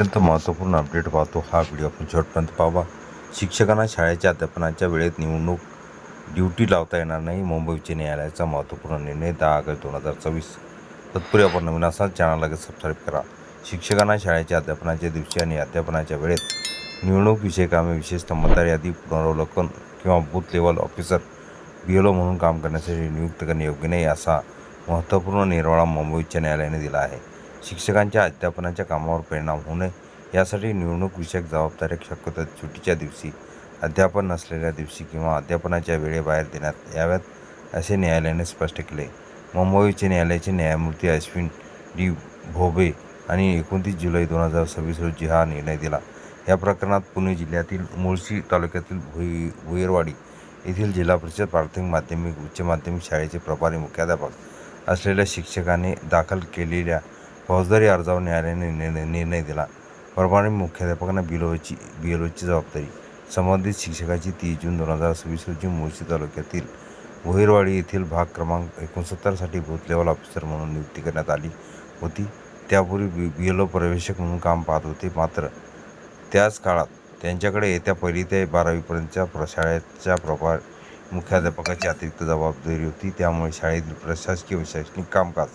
अत्यंत महत्त्वपूर्ण अपडेट पाहतो. हा व्हिडिओ आपण शेवटपर्यंत पाहावा. शिक्षकांना शाळेच्या अध्यापनाच्या वेळेत निवडणूक ड्युटी लावता येणार नाही. मुंबई उच्च न्यायालयाचा महत्त्वपूर्ण निर्णय 10 ऑगस्ट 2024. तत्पूर्वी आपण नवीन असाल चॅनलला लगेच सबस्क्राईब करा. शिक्षकांना शाळेच्या अध्यापनाच्या दिवशी आणि अध्यापनाच्या वेळेत निवडणूक विषय कामे विशेषतः मतदार यादी पुनरावलोकन किंवा बूथ लेवल ऑफिसर BLO म्हणून काम करण्यासाठी नियुक्त करणे योग्य नाही असा महत्त्वपूर्ण निर्वाळा मुंबई उच्च न्यायालयाने दिला आहे. शिक्षकांच्या अध्यापनाच्या कामावर परिणाम होऊ नये यासाठी निवडणूक विषयक जबाबदाऱ्या शक्यतो सुट्टीच्या दिवशी, अध्यापन नसलेल्या दिवशी किंवा अध्यापनाच्या वेळेबाहेर देण्यात याव्यात असे न्यायालयाने स्पष्ट केले. मुंबई उच्च न्यायालयाचे न्यायमूर्ती अश्विन D. भोबे आणि 29 जुलै 2026 रोजी हा निर्णय दिला. या प्रकरणात पुणे जिल्ह्यातील मुळशी तालुक्यातील भुईरवाडी येथील जिल्हा परिषद प्राथमिक माध्यमिक उच्च माध्यमिक शाळेचे प्रभारी मुख्याध्यापक असलेल्या शिक्षकाने दाखल केलेल्या फौजदारी अर्जावर न्यायालयाने निर्णय दिला. प्रभारी मुख्याध्यापकांना BLOची जबाबदारी. संबंधित शिक्षकाची 30 जून 2026 रोजी मुळशी तालुक्यातील भुईरवाडी येथील भाग क्रमांक 69 साठी बूथ लेवल ऑफिसर म्हणून नियुक्ती करण्यात आली होती. त्यापूर्वी BLO पर्यवेक्षक म्हणून काम पाहत होते. मात्र त्याच काळात त्यांच्याकडे येत्या 1ली ते 12वीपर्यंतच्या शाळेच्या प्रभारी मुख्याध्यापकाची अतिरिक्त जबाबदारी होती. त्यामुळे शाळेतील प्रशासकीय व शैक्षणिक कामकाज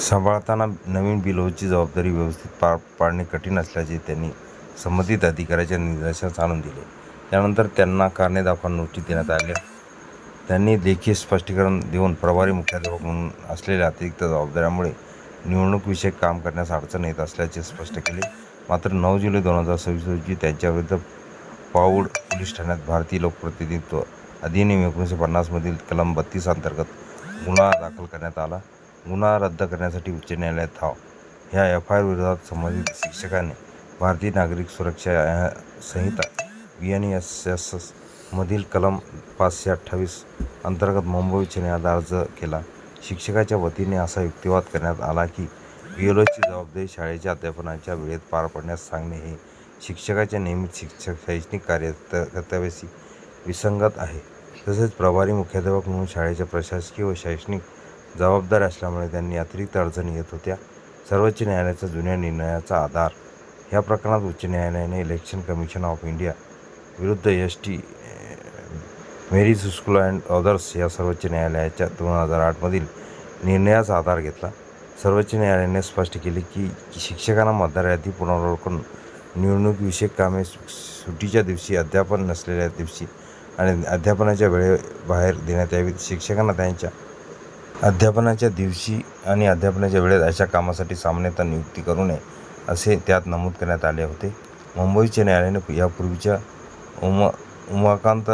सांभाळताना नवीन BLOची जबाबदारी व्यवस्थित पार पाडणे कठीण असल्याचे त्यांनी संबंधित अधिकाऱ्याच्या निदर्शनास आणून दिले. त्यानंतर त्यांना कारणे दाखवा नोटीस देण्यात आल्या. त्यांनी लेखी स्पष्टीकरण देऊन प्रभारी मुख्याध्यापक म्हणून असलेल्या अतिरिक्त जबाबदाऱ्यामुळे निवडणूक विषयक काम करण्यास अडचण येत असल्याचे स्पष्ट केले. मात्र 9 जुलै 2026 रोजी त्यांच्याविरुद्ध पाऊड पोलीस ठाण्यात भारतीय लोकप्रतिनिधित्व अधिनियम 1950 मधील कलम 32 अंतर्गत गुन्हा दाखल करण्यात आला. गुन्हा रद्द करण्यासाठी उच्च न्यायालयात धाव. ह्या FIR विरोधात संबंधित शिक्षकाने भारतीय नागरिक सुरक्षा संहिता BNSS मधील कलम 528 अंतर्गत मुंबई उच्च न्यायालयात अर्ज केला. शिक्षकाच्या वतीने असा युक्तिवाद करण्यात आला की BLOची जबाबदारी शाळेच्या अध्यापनाच्या वेळेत पार पाडण्यास सांगणे हे शिक्षकाच्या नियमित शैक्षणिक कर्तव्याशी विसंगत आहे. तसेच प्रभारी मुख्याध्यापक म्हणून शाळेच्या प्रशासकीय व शैक्षणिक जबाबदाऱ्या असल्यामुळे त्यांनी अतिरिक्त अडचणी येत होत्या. सर्वोच्च न्यायालयाच्या जुन्या निर्णयाचा आधार. या प्रकरणात उच्च न्यायालयाने इलेक्शन कमिशन ऑफ इंडिया विरुद्ध ST Mary's school and others या सर्वोच्च न्यायालयाच्या 2008 मधील निर्णयाचा आधार घेतला. सर्वोच्च न्यायालयाने स्पष्ट केले की शिक्षकांना मतदार यादी पुनरावलोकन, निवडणूक विषयक कामे सुट्टीच्या दिवशी, अध्यापन नसलेल्या दिवशी आणि अध्यापनाच्या वेळेबाहेर देण्यात यावी. शिक्षकांना त्यांच्या अध्यापनाच्या दिवशी आणि अध्यापनाच्या वेळेत अशा कामासाठी सामान्यतः नियुक्ती करू नये असे त्यात नमूद करण्यात आले होते. मुंबई उच्च न्यायालयाने यापूर्वीच्या उमाकांत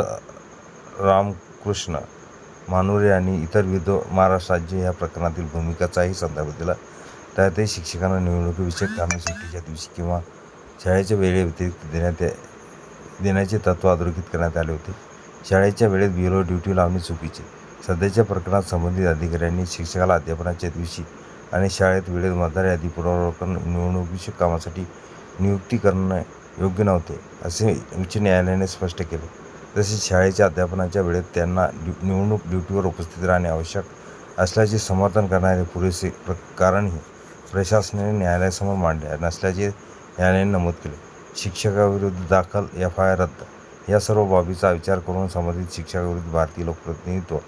रामकृष्ण मानुरे आणि इतर विरुद्ध महाराष्ट्र राज्य या प्रकरणातील भूमिकाचाही संदर्भ दिला. त्यातही शिक्षकांना निवडणुकीविषयक कामे सुट्टीच्या दिवशी किंवा शाळेच्या वेळेव्यतिरिक्त देण्याचे तत्त्व अधोरेखित करण्यात आले होते. शाळेच्या वेळेत BLO ड्युटी लावणे चुकीचे. सध्याच्या प्रकरणात संबंधित अधिकाऱ्यांनी शिक्षकाला अध्यापनाच्या दिवशी आणि शाळेत वेळेत मतदार यादी पुनरावलोकन, निवडणुकीविषयक कामासाठी नियुक्ती करणे योग्य नव्हते असे उच्च न्यायालयाने स्पष्ट केले. तसेच शाळेच्या अध्यापनाच्या वेळेत त्यांना निवडणूक ड्युटीवर उपस्थित राहणे आवश्यक असल्याचे समर्थन करणारे पुरेसे कारणही प्रशासनाने न्यायालयासमोर मांडले नसल्याचे न्यायालयाने नमूद केले. शिक्षकाविरुद्ध दाखल FIR रद्द. या सर्व बाबीचा विचार करून संबंधित शिक्षकाविरुद्ध भारतीय लोकप्रतिनिधित्व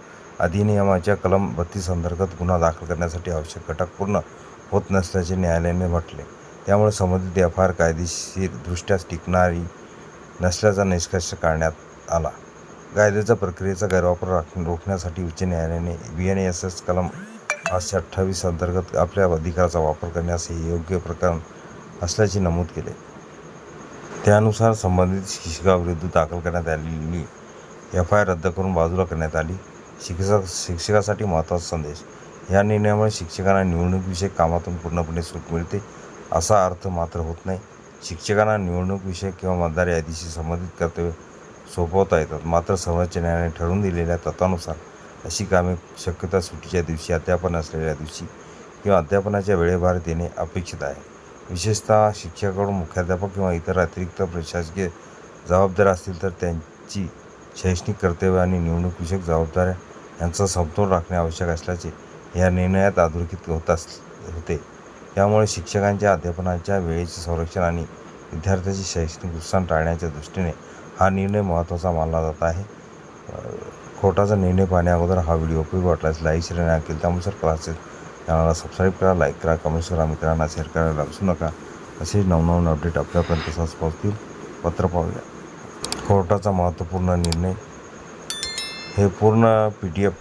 अधिनियमाच्या कलम 32 अंतर्गत गुन्हा दाखल करण्यासाठी आवश्यक घटक पूर्ण होत नसल्याचे न्यायालयाने म्हटले. त्यामुळे संबंधित FIR कायदेशीरदृष्ट्या टिकणारी नसल्याचा निष्कर्ष काढण्यात आला. कायद्याच्या प्रक्रियेचा गैरवापर रोखण्यासाठी उच्च न्यायालयाने BNSS कलम 528 अंतर्गत आपल्या अधिकाराचा वापर करण्यास हे योग्य प्रकरण असल्याचे नमूद केले. त्यानुसार संबंधित शिक्षकाविरुद्ध दाखल करण्यात आलेली FIR रद्द करून बाजूला करण्यात आली. शिक्षकासाठी महत्त्वाचा संदेश. या निर्णयामुळे शिक्षकांना निवडणूक कामातून पूर्णपणे सूट मिळते असा अर्थ मात्र होत नाही. शिक्षकांना निवडणूक विषयक किंवा मतदार यादीशी संबंधित कर्तव्य सोपवता येतात. मात्र सर्वोच्च न्यायालयाने ठरवून दिलेल्या तत्त्वानुसार अशी कामे शक्यतो सुट्टीच्या दिवशी, अध्यापन असलेल्या दिवशी किंवा अध्यापनाच्या वेळेबाहेर देणे अपेक्षित आहे. विशेषतः शिक्षकाकडून मुख्याध्यापक किंवा इतर अतिरिक्त प्रशासकीय जबाबदाऱ्या असतील तर त्यांची शैक्षणिक कर्तव्य आणि निवडणूक विषयक जबाबदाऱ्या यांचा समतोल राखणे आवश्यक असल्याचे या निर्णयात अधोरेखित होते. यामुळे शिक्षकांच्या अध्यापनाच्या वेळेचे संरक्षण आणि विद्यार्थ्यांचे शैक्षणिक नुकसान टाळण्याच्या दृष्टीने हा निर्णय महत्त्वाचा मानला जात आहे. कोर्टाचा निर्णय पाहण्या अगोदर हा व्हिडिओ उपयोगी वाटल्यास लाईक शेअर आणि अखिल त्यानुसार क्लासेस चॅनलला सबस्क्राईब करा, लाईक करा, कमेंट्स करा, मित्रांना शेअर करायला विसरू नका. असे नवनवीन अपडेट आपल्यापर्यंत सहज पोहोचतील. पत्र पाहूया. कोर्टाचा महत्त्वपूर्ण निर्णय. हे पूर्ण PDF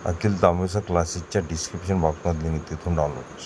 अखिल तांबेसर क्लासेसच्या डिस्क्रिप्शन बॉक्समध्ये लिंक तिथून डाउनलोड करा.